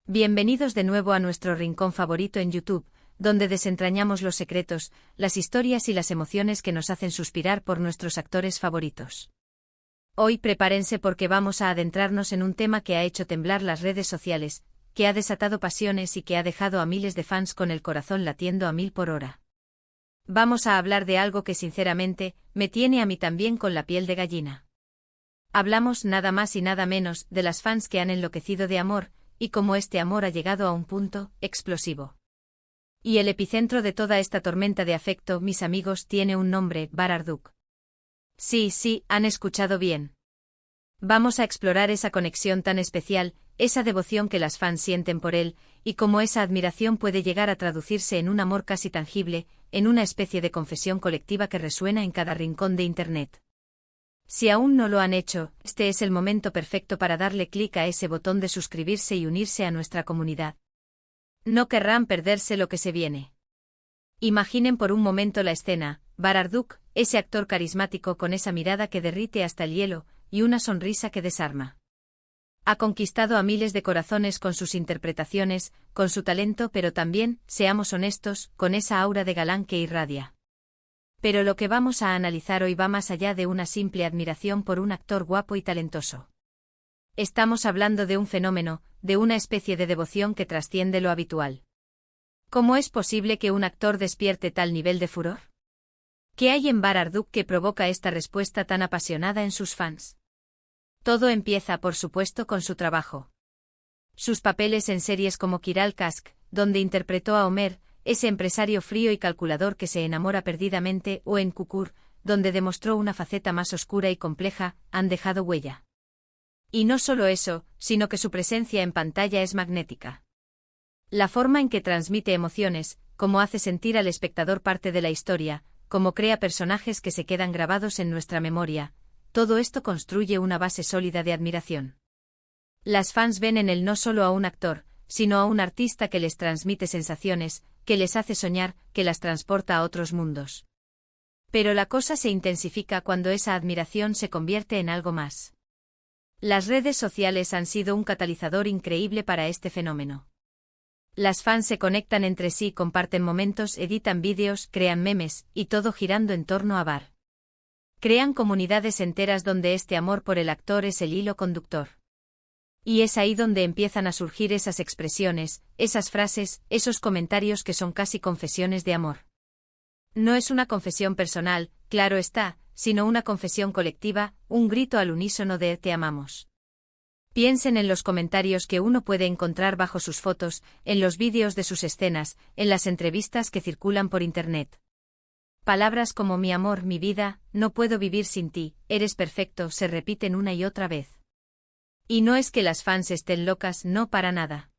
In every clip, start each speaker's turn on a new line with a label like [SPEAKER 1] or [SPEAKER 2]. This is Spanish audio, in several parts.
[SPEAKER 1] Bienvenidos de nuevo a nuestro rincón favorito en YouTube, donde desentrañamos los secretos, las historias y las emociones que nos hacen suspirar por nuestros actores favoritos. Hoy prepárense porque vamos a adentrarnos en un tema que ha hecho temblar las redes sociales, que ha desatado pasiones y que ha dejado a miles de fans con el corazón latiendo a 1000 por hora. Vamos a hablar de algo que sinceramente, me tiene a mí también con la piel de gallina. Hablamos nada más y nada menos de las fans que han enloquecido de amor, y cómo este amor ha llegado a un punto explosivo. Y el epicentro de toda esta tormenta de afecto, mis amigos, tiene un nombre: Bararduk. Sí, han escuchado bien. Vamos a explorar esa conexión tan especial, esa devoción que las fans sienten por él, y cómo esa admiración puede llegar a traducirse en un amor casi tangible, en una especie de confesión colectiva que resuena en cada rincón de Internet. Si aún no lo han hecho, este es el momento perfecto para darle clic a ese botón de suscribirse y unirse a nuestra comunidad. No querrán perderse lo que se viene. Imaginen por un momento la escena: Bararduk, ese actor carismático con esa mirada que derrite hasta el hielo, y una sonrisa que desarma. Ha conquistado a miles de corazones con sus interpretaciones, con su talento, pero también, seamos honestos, con esa aura de galán que irradia. Pero lo que vamos a analizar hoy va más allá de una simple admiración por un actor guapo y talentoso. Estamos hablando de un fenómeno, de una especie de devoción que trasciende lo habitual. ¿Cómo es posible que un actor despierte tal nivel de furor? ¿Qué hay en Bararduk que provoca esta respuesta tan apasionada en sus fans? Todo empieza, por supuesto, con su trabajo. Sus papeles en series como Kiral Kask, donde interpretó a Homer, ese empresario frío y calculador que se enamora perdidamente, o en Kukur, donde demostró una faceta más oscura y compleja, han dejado huella. Y no solo eso, sino que su presencia en pantalla es magnética. La forma en que transmite emociones, cómo hace sentir al espectador parte de la historia, cómo crea personajes que se quedan grabados en nuestra memoria, todo esto construye una base sólida de admiración. Las fans ven en él no solo a un actor, sino a un artista que les transmite sensaciones, que les hace soñar, que las transporta a otros mundos. Pero la cosa se intensifica cuando esa admiración se convierte en algo más. Las redes sociales han sido un catalizador increíble para este fenómeno. Las fans se conectan entre sí, comparten momentos, editan vídeos, crean memes, y todo girando en torno a Bar. Crean comunidades enteras donde este amor por el actor es el hilo conductor. Y es ahí donde empiezan a surgir esas expresiones, esas frases, esos comentarios que son casi confesiones de amor. No es una confesión personal, claro está, sino una confesión colectiva, un grito al unísono de "te amamos". Piensen en los comentarios que uno puede encontrar bajo sus fotos, en los vídeos de sus escenas, en las entrevistas que circulan por Internet. Palabras como "mi amor, mi vida", "no puedo vivir sin ti", "eres perfecto" se repiten una y otra vez. Y no es que las fans estén locas, no, para nada.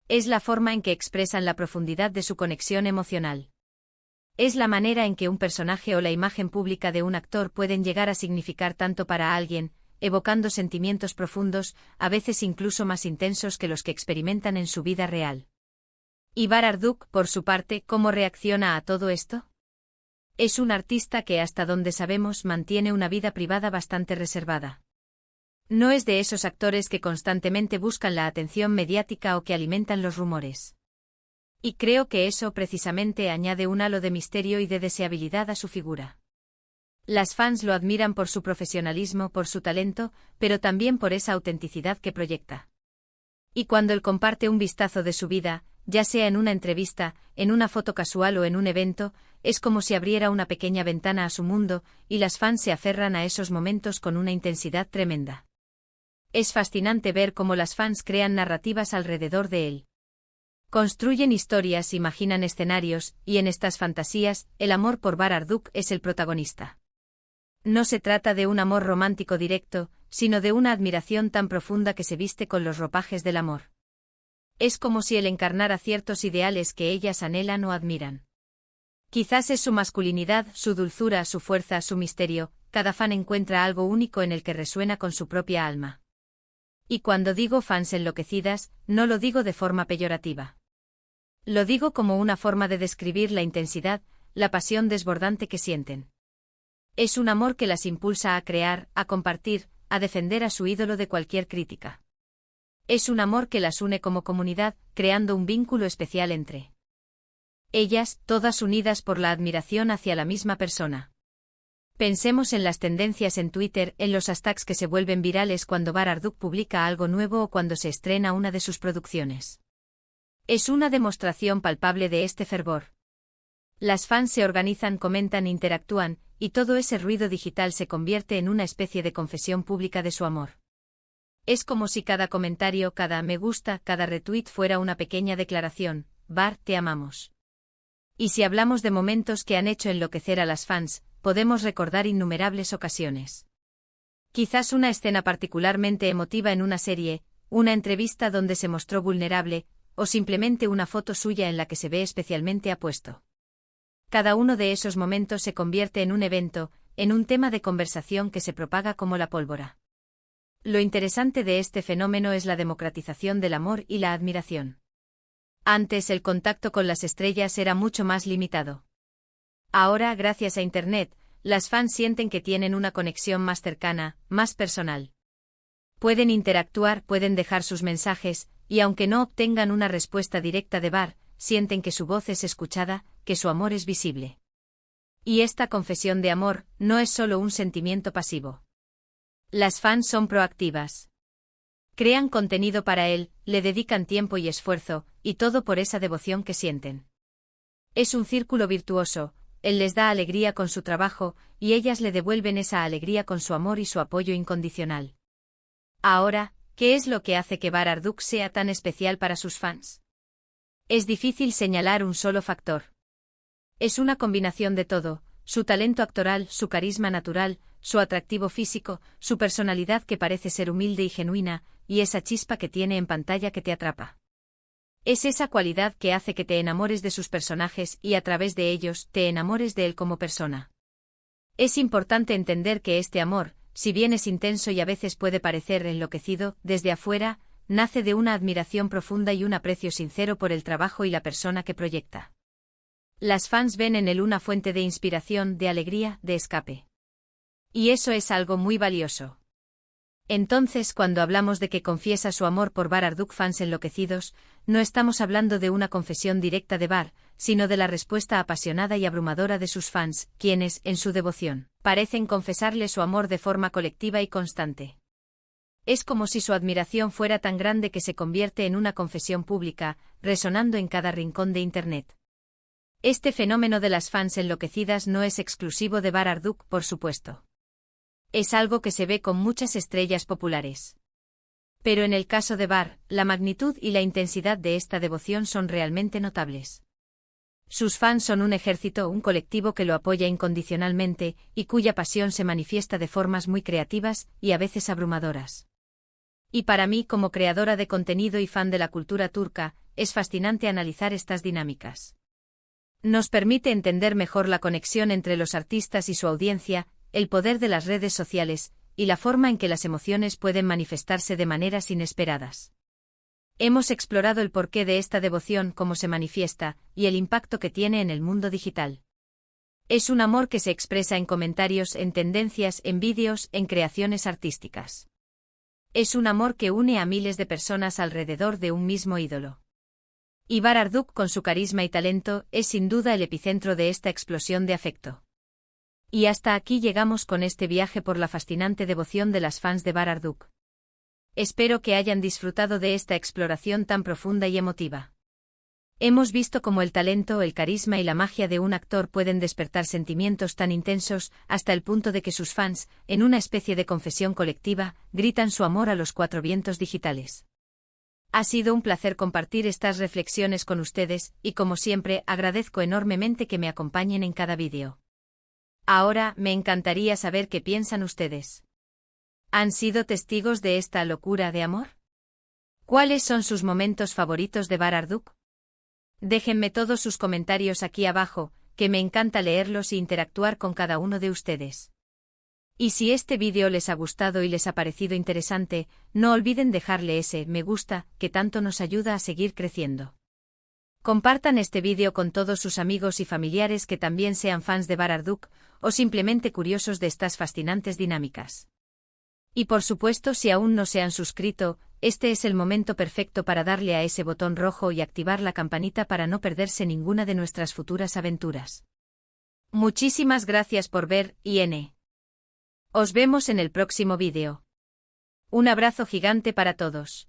[SPEAKER 1] Es la forma en que expresan la profundidad de su conexión emocional. Es la manera en que un personaje o la imagen pública de un actor pueden llegar a significar tanto para alguien, evocando sentimientos profundos, a veces incluso más intensos que los que experimentan en su vida real. ¿Y Bararduk, por su parte, cómo reacciona a todo esto? Es un artista que, hasta donde sabemos, mantiene una vida privada bastante reservada. No es de esos actores que constantemente buscan la atención mediática o que alimentan los rumores. Y creo que eso precisamente añade un halo de misterio y de deseabilidad a su figura. Las fans lo admiran por su profesionalismo, por su talento, pero también por esa autenticidad que proyecta. Y cuando él comparte un vistazo de su vida, ya sea en una entrevista, en una foto casual o en un evento, es como si abriera una pequeña ventana a su mundo, y las fans se aferran a esos momentos con una intensidad tremenda. Es fascinante ver cómo las fans crean narrativas alrededor de él. Construyen historias, imaginan escenarios, y en estas fantasías, el amor por Bararduk es el protagonista. No se trata de un amor romántico directo, sino de una admiración tan profunda que se viste con los ropajes del amor. Es como si él encarnara ciertos ideales que ellas anhelan o admiran. Quizás es su masculinidad, su dulzura, su fuerza, su misterio, cada fan encuentra algo único en el que resuena con su propia alma. Y cuando digo fans enloquecidas, no lo digo de forma peyorativa. Lo digo como una forma de describir la intensidad, la pasión desbordante que sienten. Es un amor que las impulsa a crear, a compartir, a defender a su ídolo de cualquier crítica. Es un amor que las une como comunidad, creando un vínculo especial entre ellas, todas unidas por la admiración hacia la misma persona. Pensemos en las tendencias en Twitter, en los hashtags que se vuelven virales cuando Bar Arduk publica algo nuevo o cuando se estrena una de sus producciones. Es una demostración palpable de este fervor. Las fans se organizan, comentan, interactúan, y todo ese ruido digital se convierte en una especie de confesión pública de su amor. Es como si cada comentario, cada me gusta, cada retweet fuera una pequeña declaración: Bar, te amamos. Y si hablamos de momentos que han hecho enloquecer a las fans, podemos recordar innumerables ocasiones. Quizás una escena particularmente emotiva en una serie, una entrevista donde se mostró vulnerable, o simplemente una foto suya en la que se ve especialmente apuesto. Cada uno de esos momentos se convierte en un evento, en un tema de conversación que se propaga como la pólvora. Lo interesante de este fenómeno es la democratización del amor y la admiración. Antes el contacto con las estrellas era mucho más limitado. Ahora, gracias a Internet, las fans sienten que tienen una conexión más cercana, más personal. Pueden interactuar, pueden dejar sus mensajes, y aunque no obtengan una respuesta directa de Bar, sienten que su voz es escuchada, que su amor es visible. Y esta confesión de amor no es solo un sentimiento pasivo. Las fans son proactivas. Crean contenido para él, le dedican tiempo y esfuerzo, y todo por esa devoción que sienten. Es un círculo virtuoso, él les da alegría con su trabajo, y ellas le devuelven esa alegría con su amor y su apoyo incondicional. Ahora, ¿qué es lo que hace que Bar Arduk sea tan especial para sus fans? Es difícil señalar un solo factor. Es una combinación de todo: su talento actoral, su carisma natural, su atractivo físico, su personalidad que parece ser humilde y genuina, y esa chispa que tiene en pantalla que te atrapa. Es esa cualidad que hace que te enamores de sus personajes y a través de ellos te enamores de él como persona. Es importante entender que este amor, si bien es intenso y a veces puede parecer enloquecido, desde afuera, nace de una admiración profunda y un aprecio sincero por el trabajo y la persona que proyecta. Las fans ven en él una fuente de inspiración, de alegría, de escape. Y eso es algo muy valioso. Entonces, cuando hablamos de que confiesa su amor por Bar Arduk, fans enloquecidos, no estamos hablando de una confesión directa de Bar, sino de la respuesta apasionada y abrumadora de sus fans, quienes, en su devoción, parecen confesarle su amor de forma colectiva y constante. Es como si su admiración fuera tan grande que se convierte en una confesión pública, resonando en cada rincón de Internet. Este fenómeno de las fans enloquecidas no es exclusivo de Bar Arduk, por supuesto. Es algo que se ve con muchas estrellas populares. Pero en el caso de Bar, la magnitud y la intensidad de esta devoción son realmente notables. Sus fans son un ejército, un colectivo que lo apoya incondicionalmente, y cuya pasión se manifiesta de formas muy creativas, y a veces abrumadoras. Y para mí, como creadora de contenido y fan de la cultura turca, es fascinante analizar estas dinámicas. Nos permite entender mejor la conexión entre los artistas y su audiencia, el poder de las redes sociales, y la forma en que las emociones pueden manifestarse de maneras inesperadas. Hemos explorado el porqué de esta devoción, cómo se manifiesta, y el impacto que tiene en el mundo digital. Es un amor que se expresa en comentarios, en tendencias, en vídeos, en creaciones artísticas. Es un amor que une a miles de personas alrededor de un mismo ídolo. Y Bar Arduk, con su carisma y talento, es sin duda el epicentro de esta explosión de afecto. Y hasta aquí llegamos con este viaje por la fascinante devoción de las fans de Bar Arduk. Espero que hayan disfrutado de esta exploración tan profunda y emotiva. Hemos visto cómo el talento, el carisma y la magia de un actor pueden despertar sentimientos tan intensos, hasta el punto de que sus fans, en una especie de confesión colectiva, gritan su amor a los cuatro vientos digitales. Ha sido un placer compartir estas reflexiones con ustedes, y como siempre, agradezco enormemente que me acompañen en cada vídeo. Ahora, me encantaría saber qué piensan ustedes. ¿Han sido testigos de esta locura de amor? ¿Cuáles son sus momentos favoritos de Bar Arduk? Déjenme todos sus comentarios aquí abajo, que me encanta leerlos e interactuar con cada uno de ustedes. Y si este vídeo les ha gustado y les ha parecido interesante, no olviden dejarle ese me gusta, que tanto nos ayuda a seguir creciendo. Compartan este vídeo con todos sus amigos y familiares que también sean fans de Bar Arduk, o simplemente curiosos de estas fascinantes dinámicas. Y por supuesto, si aún no se han suscrito, este es el momento perfecto para darle a ese botón rojo y activar la campanita para no perderse ninguna de nuestras futuras aventuras. Muchísimas gracias por ver, y os vemos en el próximo vídeo. Un abrazo gigante para todos.